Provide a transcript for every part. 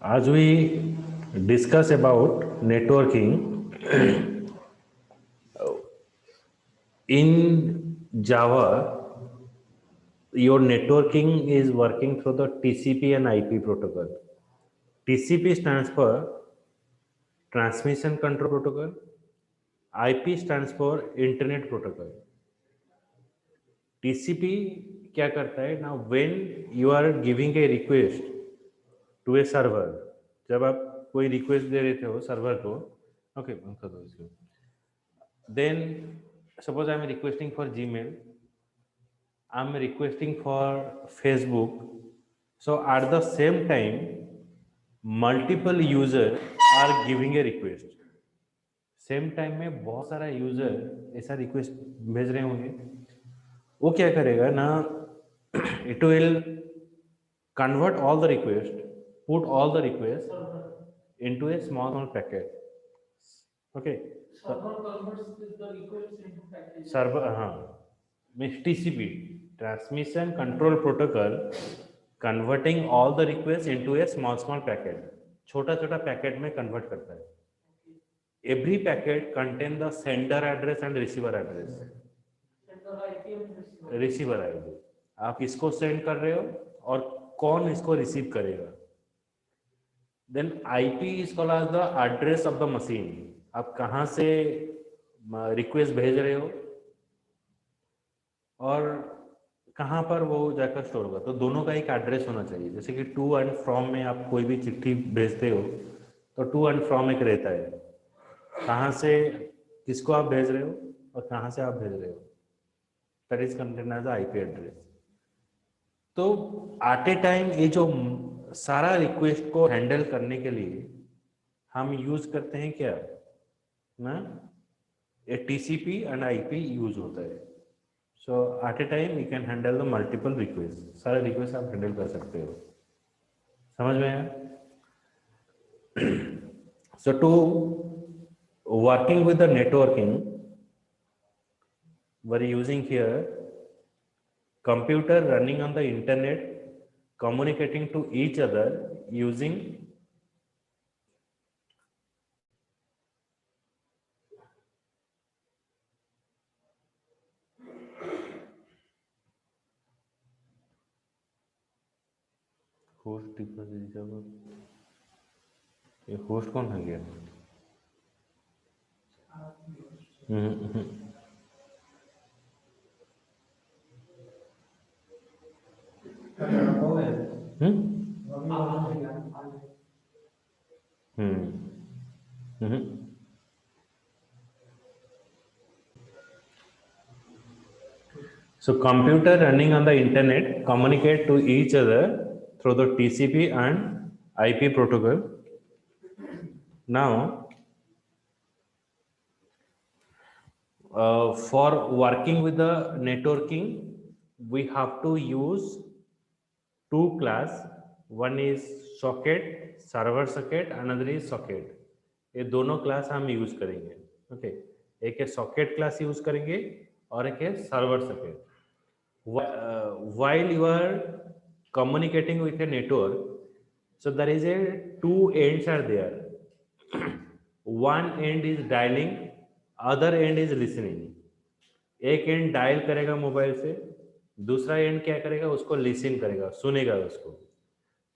As we discuss about networking in Java, your networking is working through the TCP and IP protocol. TCP stands for Transmission Control Protocol. IP stands for Internet Protocol. TCP क्या करता है ना, when you are giving a request to a server, जब आप कोई request दे रहे हो server को, ओके बंद कर दो इसको, then suppose I am requesting for Gmail, I am requesting for Facebook, so at the same time multiple users are giving a request, same time में बहुत सारा यूजर ऐसा रिक्वेस्ट भेज रहे होंगे, वो क्या करेगा ना, it will convert all the request, put all the request into a small packet. Okay. Server converts the request into package. Server, means TCP, Transmission Control Protocol, converting all the requests into a small packet. छोटा छोटा packet में convert करता है. Every packet contain the sender address and receiver address. Sender IP and receiver. Receiver ID, आप इसको send कर रहे हो और कौन इसको रिसीव करेगा. Then IP is called as the address of the machine, आप कहाँ से रिक्वेस्ट भेज रहे हो और कहाँ पर वो जाकर स्टोर होगा. तो दोनों का एक एड्रेस होना चाहिए. जैसे कि टू एंड फ्रॉम में आप कोई भी चिट्ठी भेजते हो तो टू एंड फ्रॉम एक रहता है, कहाँ से किसको आप भेज रहे हो और कहाँ से आप भेज रहे हो, that is contain as IP address. तो एट ए टाइम ये जो सारा रिक्वेस्ट को हैंडल करने के लिए हम यूज करते हैं क्या ना, ये टीसीपी एंड आईपी यूज होता है. So at a time you can handle the multiple request, सारे रिक्वेस्ट आप हैंडल कर सकते हो. समझ में आया. So to working with the networking we are using here computer running on the internet communicating to each other using host ये host कौन है गया. So computer running on the internet communicate to each other through the TCP and IP protocol. Now for working with the networking we have to use two class. One is socket, server socket, another is socket. ये दोनों class हम use करेंगे. Okay, एक है socket class use करेंगे और एक है server socket. while you are communicating with a network, so there is a two ends are there. one end is dialing, other end is listening. एक and dial करेगा mobile से, दूसरा and क्या करेगा, उसको लिसन करेगा, सुनेगा उसको.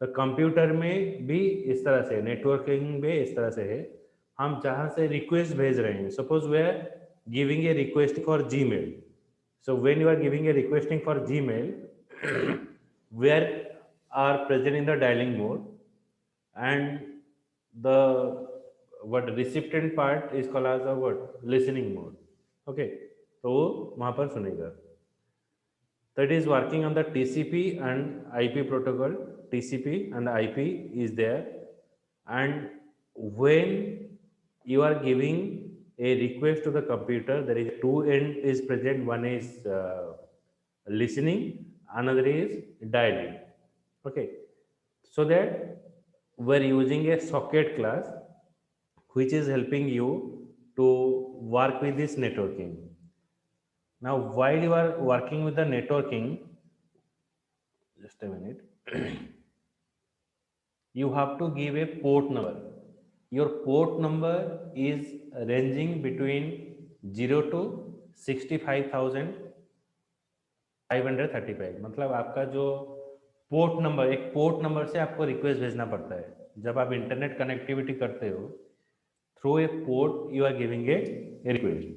तो कंप्यूटर में भी इस तरह से, नेटवर्किंग में इस तरह से है. हम जहाँ से रिक्वेस्ट भेज रहे हैं, suppose we are giving a request for Gmail. So when you are giving a requesting for Gmail, where are present in the dialing mode, and the what recipient part is called as a what listening mode. Okay, तो वो वहाँ पर सुनेगा. That is working on the TCP and IP protocol. TCP and IP is there, and when you are giving a request to the computer, there is two end is present. One is listening, another is dialing. Okay, so that we're using a socket class which is helping you to work with this networking. Now while you are working with the networking, just a minute, you have to give a port number. Your port number is ranging between 0 to 65,535. मतलब आपका जो port number, एक port number से आपको request भेजना पड़ता है जब आप इंटरनेट कनेक्टिविटी करते हो। Through a port you are giving a request,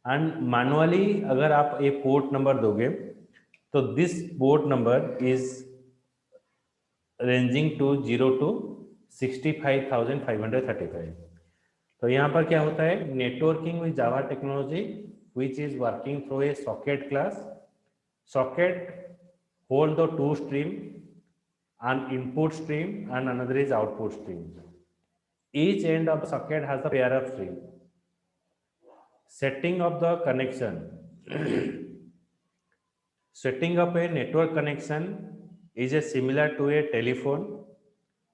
and manually अगर आप ए पोर्ट नंबर दोगे तो this port number is ranging to 0 to 65,535। तो यहाँ पर क्या होता है, networking with Java technology which is working through a socket class. Socket hold the two stream, an input stream and another is output stream. Each end of the socket has a pair of stream. Setting of the connection. Setting up a network connection is a similar to a telephone.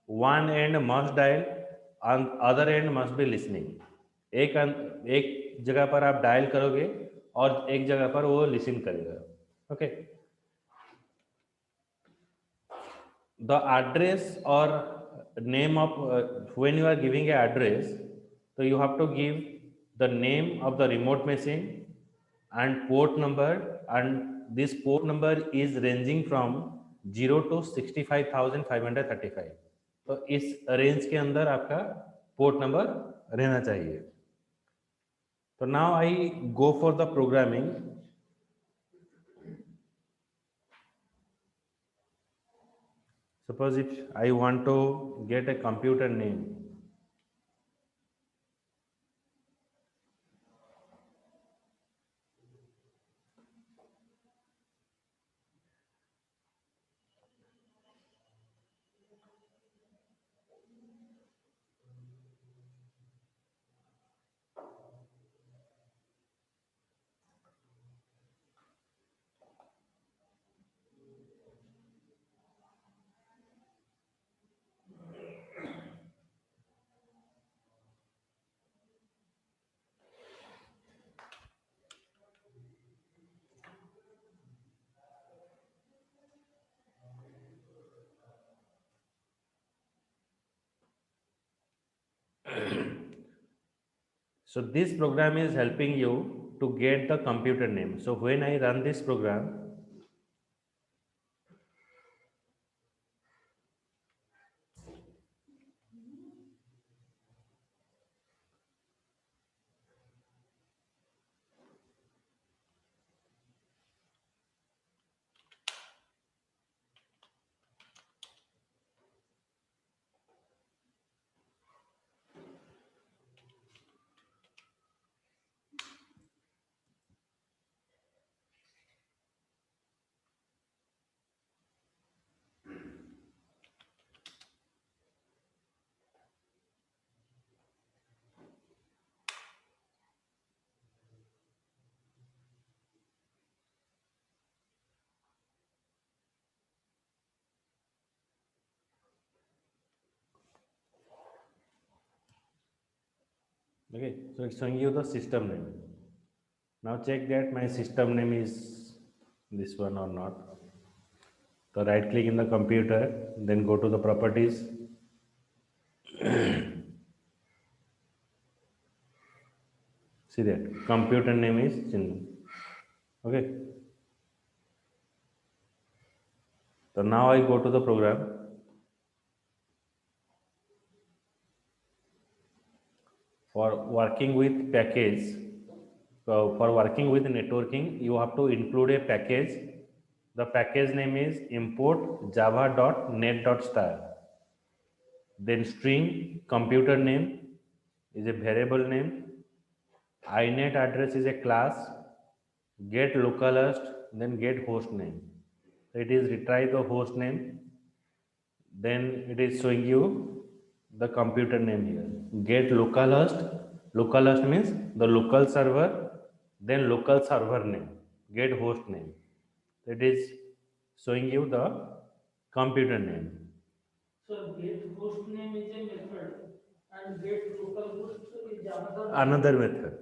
One end must dial and other end must be listening. एक जगह पर आप dial करोगे और एक जगह पर वो लिसन करेगा। Okay, the address or name of when you are giving a address, so you have to give the name of the remote machine and port number, and this port number is ranging from 0 to 65,535। तो इस range के अंदर आपका port number रहना चाहिए। तो now I go for the programming. Suppose if I want to get a computer name, so this program is helping you to get the computer name. So when I run this program, okay, so it's showing you the system name. Now check that my system name is this one or not. So right click in the computer, then go to the properties. See that computer name is Chinnu. Okay, so now I go to the program. For working with package, for working with networking, you have to include a package. The package name is import java.net.star. Then string computer name is a variable name. inet address is a class. Get localhost, then get host name. It is retry the host name. Then it is showing you the computer name here. Get localhost. Localhost means the local server, then local server name. Get host name. It is showing you the computer name. So get host name is a method and get local host is another. Another method.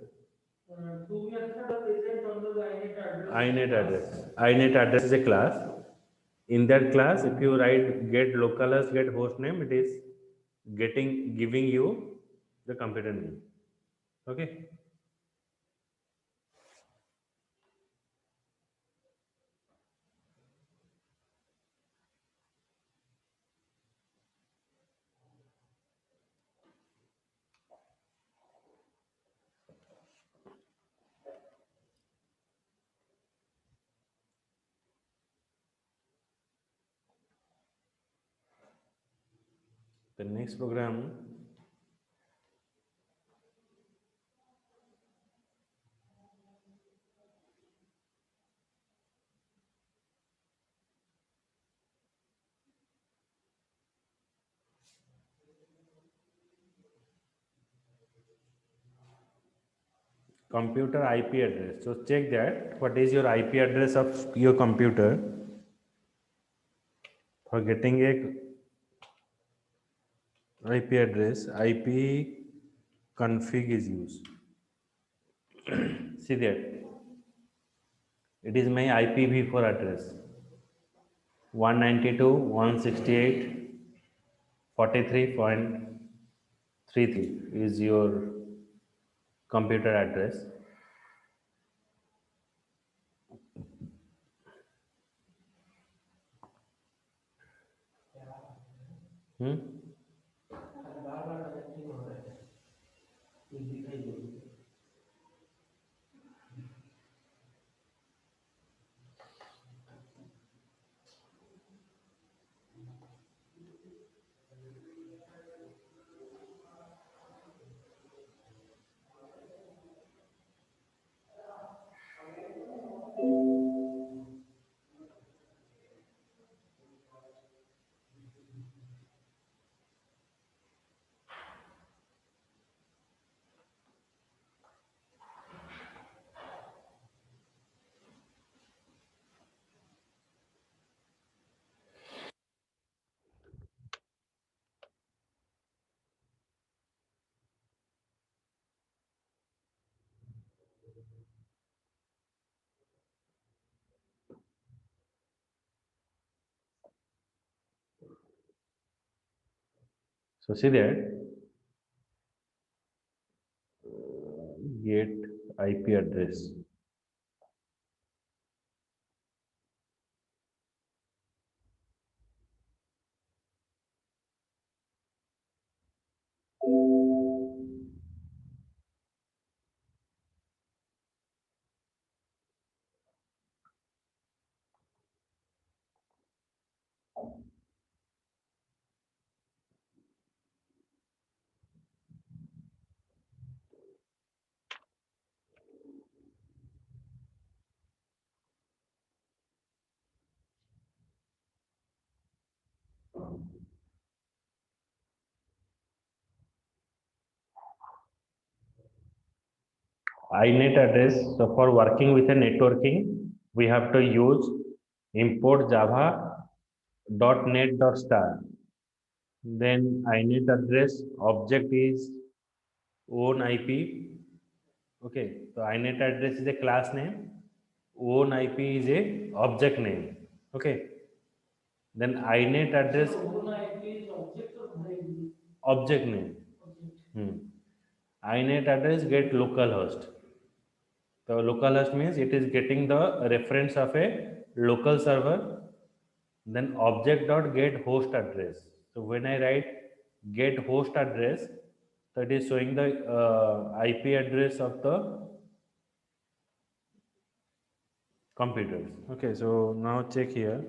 Two methods are present on the inet address. inet address. inet address is a class. in that class, if you write get localhost get host name, it is giving you the computer name. Okay. The next program, computer IP address. So check that what is your IP address of your computer. For getting a IP address, IP config is used. See that it is my IPv4 address 192.168.43.33 is your computer address. Hmm? So see that get IP address. INET address. So for working with a networking, we have to use import java .net.star. Then INET address object is own IP. Okay, so INET address is a class name. Own IP is a object name. Okay. Then INET address So own IP is object or variable? object name. Object. INET address get localhost. So localhost means it is getting the reference of a local server. Then object dot get host address. So when I write get host address, that is showing the IP address of the computers. Okay, so now check here.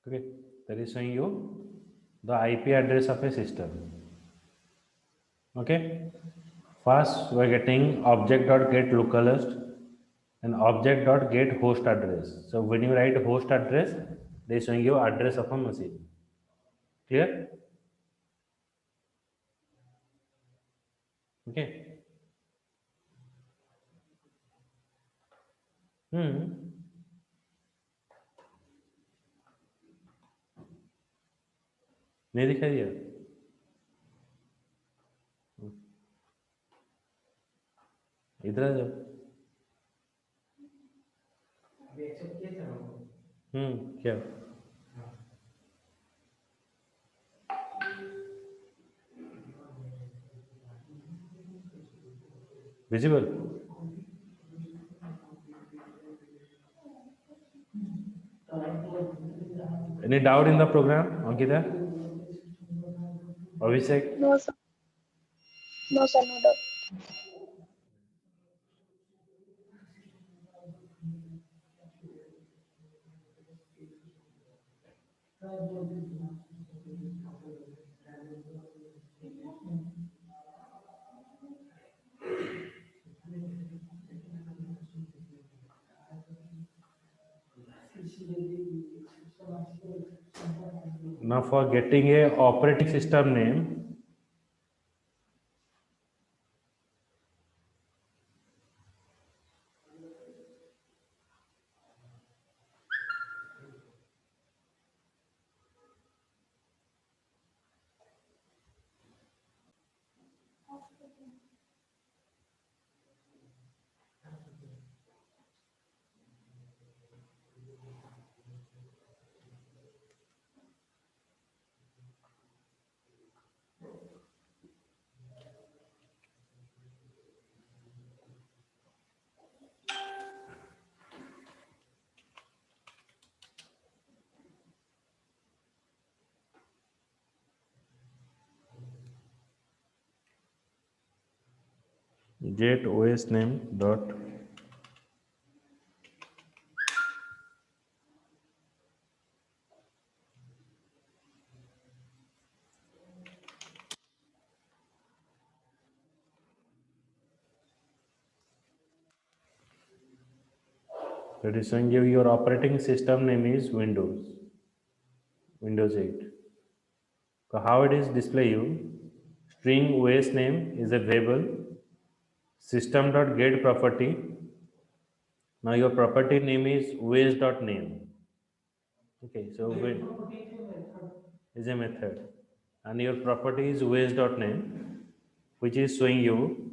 Okay, that is showing you the IP address of a system. Okay, first we are getting object.get localhost and object.get host address. So when you write host address, they showing you address of a machine. Clear? Okay. नहीं दिखाई दिया? इधर आ जाओ। क्या? Visible? Any doubt in the program, Ankita? Abhishek? No, sir. No, sir, no doubt. Now for getting a operating system name, get OS name dot that is showing you your operating system name is Windows 8. So how it is display you? String OS name is a variable system.get property. Now your property name is OS.name. Okay, so when is a method and your property is OS.name, which is showing you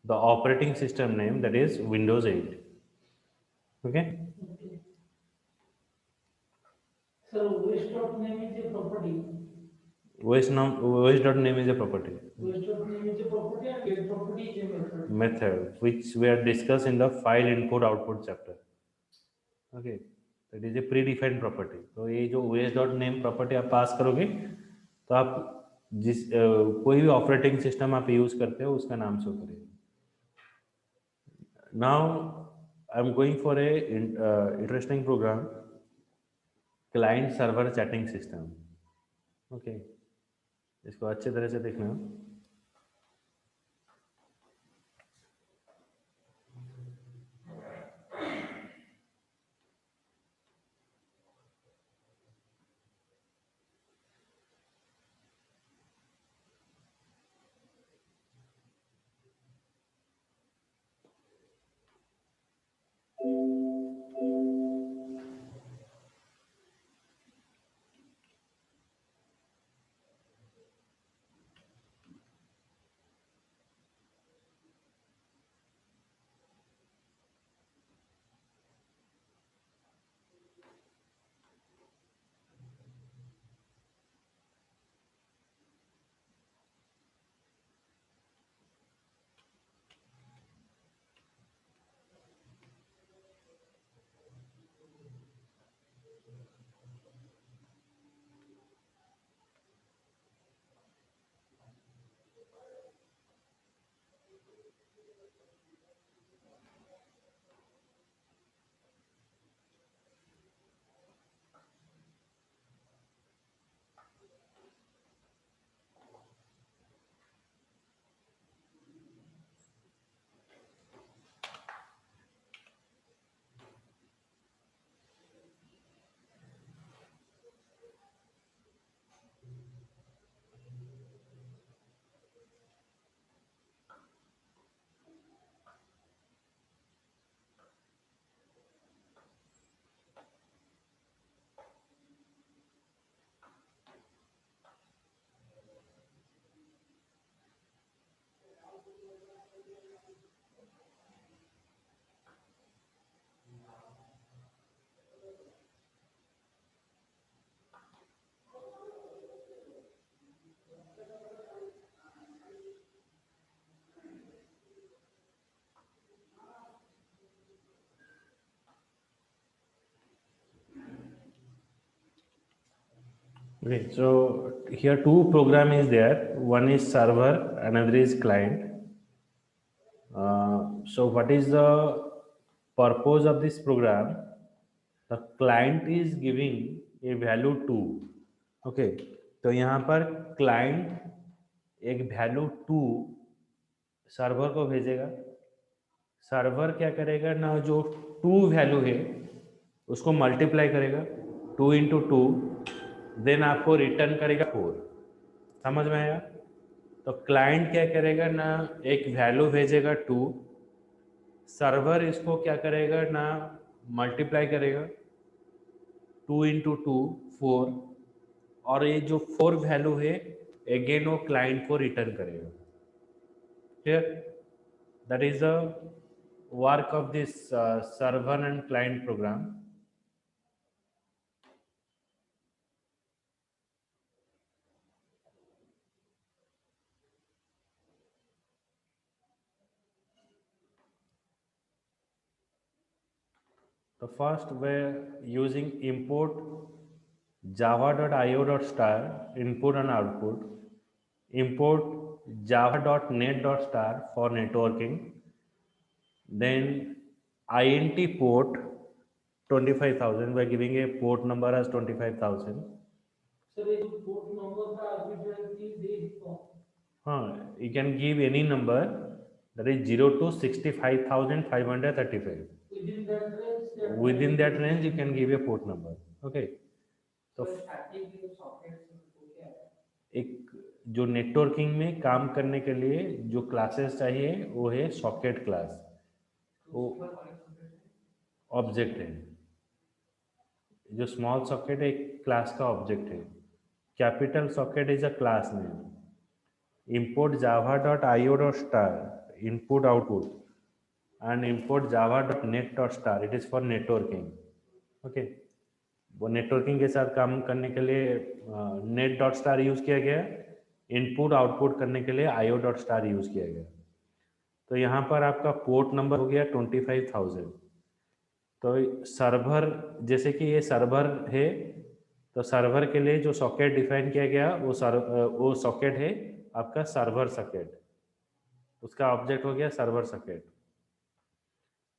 the operating system name, that is Windows 8. Okay. Sir, waste dot name is a property. OS.name is a property. Waste dot name is a property and get property is a method. Method which we are discussed in the file input output chapter. Okay, that is a predefined property. तो ये जो OS.name property आप पास करोगे तो आप कोई भी operating system आप यूज करते हो उसका नाम शो करेगा. Now I'm going for a interesting program, client server chatting system. Okay, इसको अच्छे तरह से देखना. Okay, so here two program is there. One is server, another is client. So what is the purpose of this program? The client is giving a value to. Okay, तो यहाँ पर client एक value to server को भेजेगा. Server क्या करेगा ना, जो टू वैल्यू है उसको मल्टीप्लाई करेगा 2 × 2, देन आपको रिटर्न करेगा 4. समझ में आया? तो क्लाइंट क्या करेगा ना, एक वैल्यू भेजेगा 2, सर्वर इसको क्या करेगा ना, मल्टीप्लाई करेगा 2 × 2 4, और ये जो 4 वैल्यू है अगेन वो क्लाइंट को रिटर्न करेगा. Clear? That is the work of this server and client program. The first we're using import java.io.star input and output, import java.net.star for networking, then int port 25,000, we're giving a port number as 25,000. Sir ये जो port number का arbitrary दे दो. हाँ, you can give any number that is 0 to 65,535. Within that range. Within that range you can give a port number. Okay, तो एक जो networking में काम करने के लिए जो क्लासेस चाहिए वो है सॉकेट क्लास. वो ऑब्जेक्ट है. जो स्मॉल सॉकेट एक क्लास का ऑब्जेक्ट है. Capital socket is a class name. import java.io.star input output and import java.net.star, it is for networking. Okay, वो नेटवर्किंग के साथ काम करने के लिए net.star यूज किया गया. इनपुट आउटपुट करने के लिए io.star यूज किया गया. तो यहाँ पर आपका पोर्ट नंबर हो गया 25,000. तो सर्वर, जैसे कि ये सर्वर है, तो सर्वर के लिए जो सॉकेट डिफाइन किया गया वो सॉकेट है आपका सर्वर सॉकेट. उसका ऑब्जेक्ट हो गया सर्वर सॉकेट.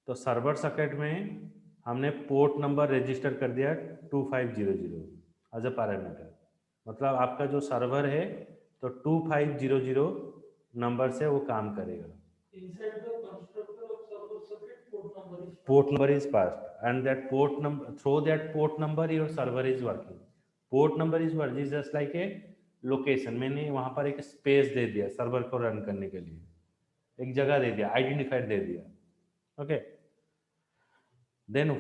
तो सर्वर सॉकेट में हमने पोर्ट नंबर रजिस्टर कर दिया 2500 एज अ पैरामीटर. मतलब आपका जो सर्वर है तो 2500 नंबर से वो काम करेगा. Inside the constructor of server socket, port number is passed, and that port number, through that port number your server is working. Port number is what is just like a location. मैंने वहां पर एक space दे दिया server को run करने के लिए, एक जगह दे दिया, आइडेंटिफाइड दे दिया. Okay, then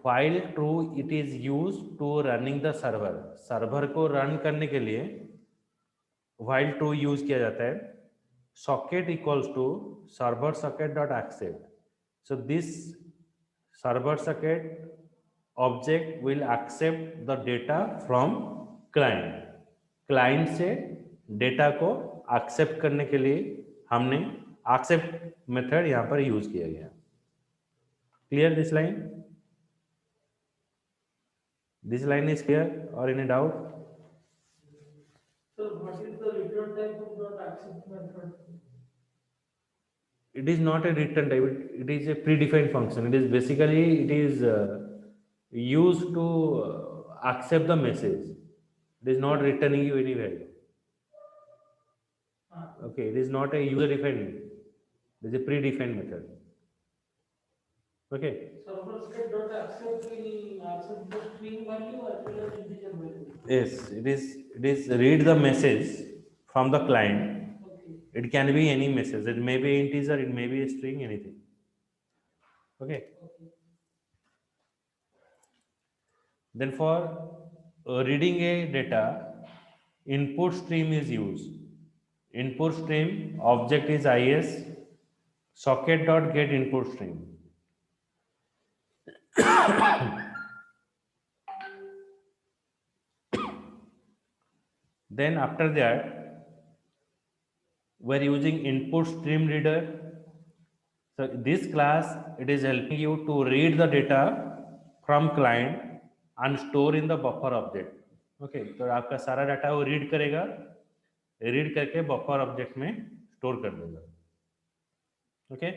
while true it is used to running the server. Server को रन करने के लिए while true यूज किया जाता है. socket equals to server socket dot accept. So this server socket object will accept the data from client. Client से data को accept करने के लिए हमने एक्सेप्ट मेथड यहाँ पर यूज किया गया. Clear this line? This line is clear और any doubt? Sir, what is the return type of the accept method? It is not a return type, it is a predefined function. It is basically used to accept the message. It is not returning you any value. Okay, it is not a user defined, it is a predefined method. Okay, Server socket dot accept the string value as well as integer value. yes, it is read the message from the client. Okay. It can be any message, it may be integer, it may be a string, anything. Okay, then for reading a data, input stream is used. Input stream object is is socket dot get input stream. Then after that we're using input stream reader. So this class, it is helping you to read the data from client and store in the buffer object. Okay, तो आपका सारा data वो read करेगा, read करके buffer object में store कर देगा। Okay,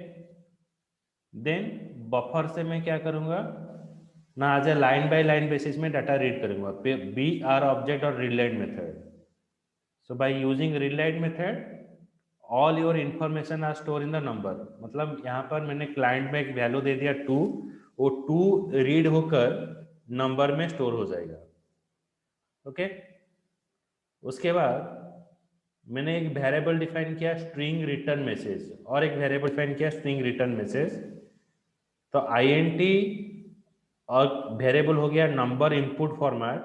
then buffer से मैं क्या करूंगा ना, आज लाइन बाय लाइन बेसिस में डाटा रीड करूंगा, बी आर ऑब्जेक्ट और read line method. So by using read line method all your information are store in the number. मतलब यहाँ पर मैंने क्लाइंट में एक वैल्यू दे दिया 2, वो 2 रीड होकर नंबर में स्टोर हो जाएगा। ओके, उसके बाद मैंने एक वेरिएबल डिफाइन किया स्ट्रिंग रिटर्न मैसेज, और एक वेरिएबल डिफाइन किया स्ट्रिंग रिटर्न मैसेज। तो int और वेरिएबल हो गया number input format,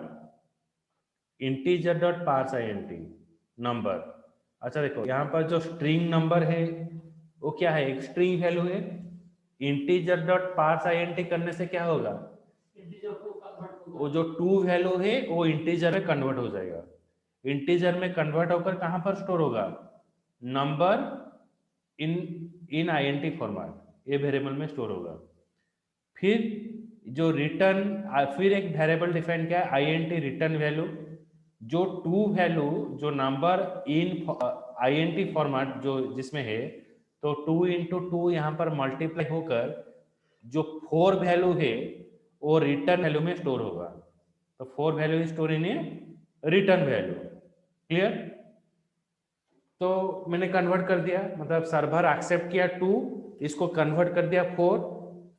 integer dot parse int number. अच्छा देखो यहाँ पर जो स्ट्रिंग नंबर है वो क्या है, एक स्ट्रिंग वैल्यू है। इंटीजर डॉट पार्स int करने से क्या होगा, इंटीजर को कन्वर्ट वो जो 2 वैल्यू है वो इंटीजर में कन्वर्ट हो जाएगा। इंटीजर में कन्वर्ट होकर कहां पर स्टोर होगा, नंबर इन int फॉर्मेट, ये वेरिएबल में स्टोर होगा। फिर जो रिटर्न, फिर एक वेरिएबल डिफाइन किया int रिटर्न वैल्यू, जो 2 वैल्यू जो नंबर इन int फॉर्मेट जो जिसमें है, तो 2 इंटू 2 यहाँ पर मल्टीप्लाई होकर जो 4 वैल्यू है वो रिटर्न वैल्यू में स्टोर होगा। तो 4 value is store in A return value. Clear? तो मैंने कन्वर्ट कर दिया, मतलब सर्वर एक्सेप्ट किया 2, इसको कन्वर्ट कर दिया 4,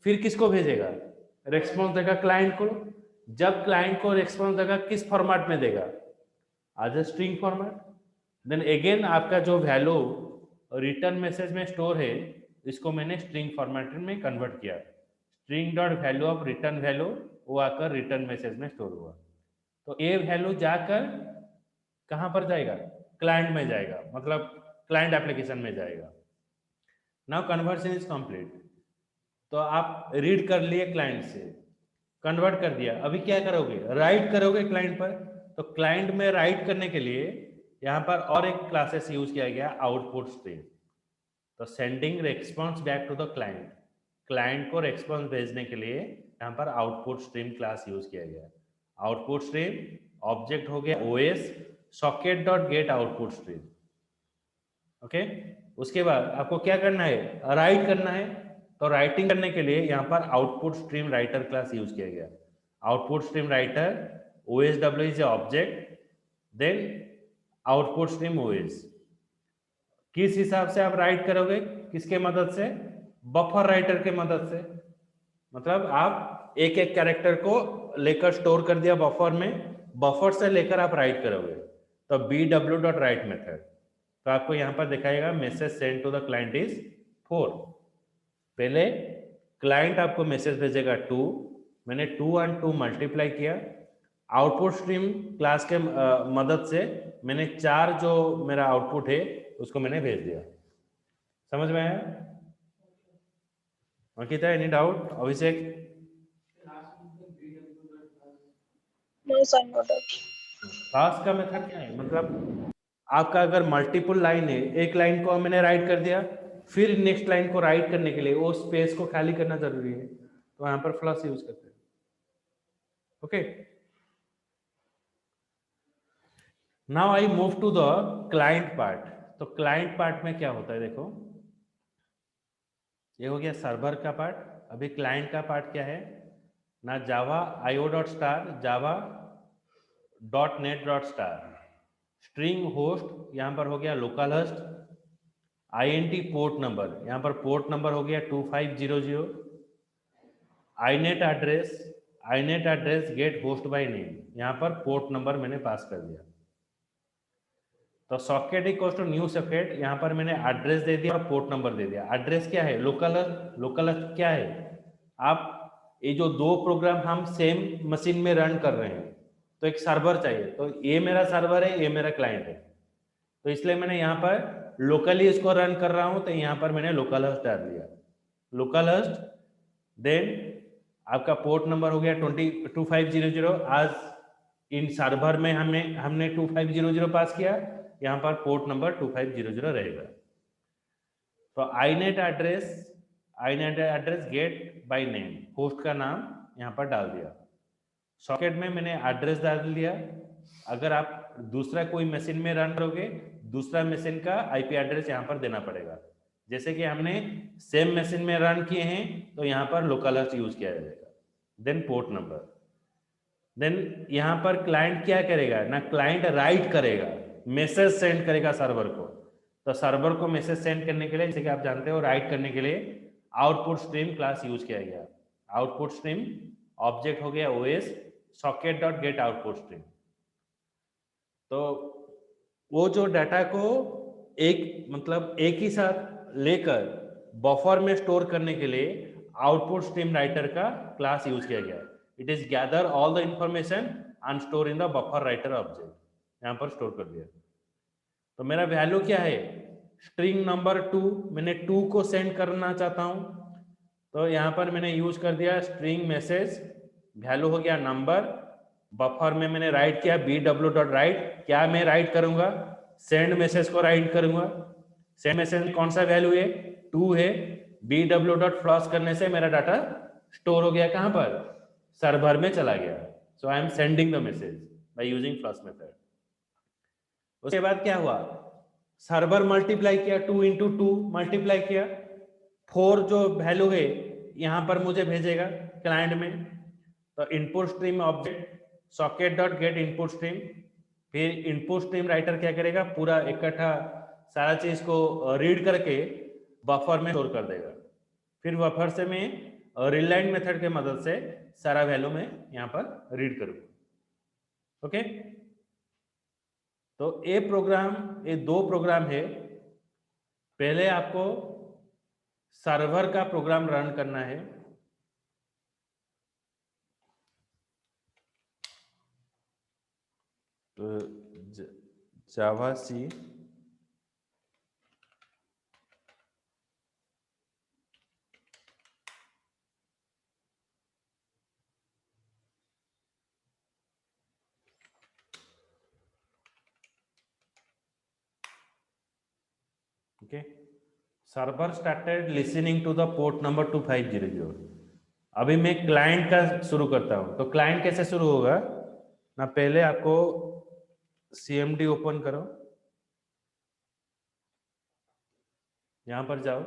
फिर किसको भेजेगा, रेस्पॉन्स देगा क्लाइंट को। जब क्लाइंट को रेस्पॉन्स देगा किस फॉर्मेट में देगा, as a string format. Then again आपका जो वैल्यू रिटर्न मैसेज में स्टोर है, इसको मैंने स्ट्रिंग फॉर्मेट में कन्वर्ट किया, string dot value of return value, वो आकर रिटर्न मैसेज में स्टोर हुआ। तो ये वैल्यू जाकर कहां पर जाएगा, क्लाइंट में जाएगा, मतलब क्लाइंट एप्लीकेशन में जाएगा। Now conversion is complete. तो आप रीड कर लिए क्लाइंट से, कन्वर्ट कर दिया, अभी क्या करोगे, राइट करोगे क्लाइंट पर। तो क्लाइंट में राइट करने के लिए यहाँ पर और एक क्लासेस यूज किया गया, आउटपुट स्ट्रीम। तो sending response back to the client, client को रेस्पॉन्स भेजने के लिए यहाँ पर आउटपुट स्ट्रीम क्लास यूज किया गया। आउटपुट स्ट्रीम ऑब्जेक्ट हो गया OS socket dot gate output stream. Okay, उसके बाद आपको क्या करना है, राइट करना है। तो राइटिंग करने के लिए यहाँ पर output stream writer class use किया गया। Output stream writer OSW is object, then output stream OS। किस हिसाब से आप राइट करोगे, किसके मदद से, बफर राइटर के मदद से। मतलब आप एक एक कैरेक्टर को लेकर स्टोर कर दिया बफर में, बफर से लेकर आप राइट करोगे। तो BW डॉट राइट मेथड, तो आपको यहाँ पर दिखाएगा message send to the client is 4। पहले क्लाइंट आपको मैसेज भेजेगा 2, मैंने 2 और 2 मल्टीप्लाई किया, आउटपुट स्ट्रीम क्लास के मदद से मैंने 4 जो मेरा आउटपुट है उसको मैंने भेज दिया। समझ में आया? Ankita any doubt? Abhishek? No, sir, no doubt. Class का मेथड क्या है, मतलब आपका अगर मल्टीपल लाइन है, एक लाइन को मैंने राइट कर दिया, फिर नेक्स्ट लाइन को राइट करने के लिए वो स्पेस को खाली करना जरूरी है, तो यहाँ पर फ्लश यूज करते हैं। Okay, now I move to the client part. तो क्लाइंट पार्ट में क्या होता है, देखो ये हो गया सर्वर का पार्ट। अभी क्लाइंट का पार्ट क्या है ना, Java IO dot star, Java dot net dot star, string host यहाँ पर हो गया local host, INT port number, यहाँ पर पोर्ट नंबर हो गया 2500, inet address get host by name, यहाँ पर पोर्ट नंबर मैंने पास कर दिया। तो socket equal to new socket, यहाँ पर मैंने एड्रेस दे दिया और पोर्ट नंबर दे दिया। एड्रेस क्या है, लोकल होस्ट क्या है, आप ये जो 2 प्रोग्राम हम सेम मशीन में रन कर रहे हैं, तो एक सर्वर चाहिए। तो ये मेरा सर्वर है, ये मेरा क्लाइंट है, तो इसलिए मैंने यहाँ पर लोकली इसको रन कर रहा हूँ, तो यहाँ पर मैंने लोकल होस्ट डाल दिया, लोकल होस्ट। देन आपका पोर्ट नंबर हो गया 2500। आज इन सर्वर में हमने 2500 पास किया, यहाँ पर पोर्ट नंबर 2500 रहेगा। तो inet address get by name, host का नाम यहाँ पर डाल दिया। सॉकेट में मैंने एड्रेस डाल दिया। अगर आप दूसरा कोई मशीन में रन करोगे, दूसरा मशीन का आईपी एड्रेस यहाँ पर देना पड़ेगा। जैसे कि हमने सेम मशीन में रन किए हैं तो यहाँ पर लोकल होस्ट यूज किया जाएगा। Then port number. देन यहाँ पर क्लाइंट क्या करेगा ना, क्लाइंट राइट करेगा, मैसेज सेंड करेगा सर्वर को। तो सर्वर को मैसेज सेंड करने के लिए, जैसे कि आप जानते हो, राइट करने के लिए आउटपुट स्ट्रीम क्लास यूज किया गया। आउटपुट स्ट्रीम ऑब्जेक्ट हो गया OS socket dot gate output stream. तो वो जो डाटा को एक ही साथ लेकर बफर में स्टोर करने के लिए आउटपुट स्ट्रीम राइटर का क्लास यूज किया गया। It is gather all the information and store in the buffer writer object. यहाँ पर स्टोर कर दिया। तो मेरा वैल्यू क्या है, स्ट्रिंग नंबर 2, मैंने 2 को सेंड करना चाहता हूं, तो यहाँ पर मैंने यूज कर दिया स्ट्रिंग मैसेज, वैल्यू हो गया नंबर, बफर में मैंने राइट किया bw.write। क्या मैं राइट करूंगा, सेंड मैसेज को राइट करूंगा। सेंड मैसेज में कौन सा वैल्यू है, 2 है। bw.flush करने से मेरा डाटा स्टोर हो गया, कहां पर, सर्वर में चला गया। So I am sending the message by using flush method. उसके बाद क्या हुआ, सर्वर मल्टीप्लाई किया, 2 into 2 मल्टीप्लाई किया, 4 जो वैल्यू है यहां पर मुझे भेजेगा क्लाइंट में। तो input stream object socket dot gate input stream, फिर इनपुट स्ट्रीम राइटर क्या करेगा, पूरा इकट्ठा सारा चीज को रीड करके बफर में स्टोर कर देगा। फिर बफर से मैं रीलाइन मेथड के मदद से सारा वैल्यू में यहाँ पर रीड करूंगा। ओके, तो ये 2 प्रोग्राम है। पहले आपको सर्वर का प्रोग्राम रन करना है। तो javac okay, server started listening to the port number 2500। अभी मैं क्लाइंट का शुरू करता हूं। तो क्लाइंट कैसे शुरू होगा ना, पहले आपको CMD ओपन करो, यहां पर जाओ,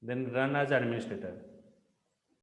देन रन एज एडमिनिस्ट्रेटर।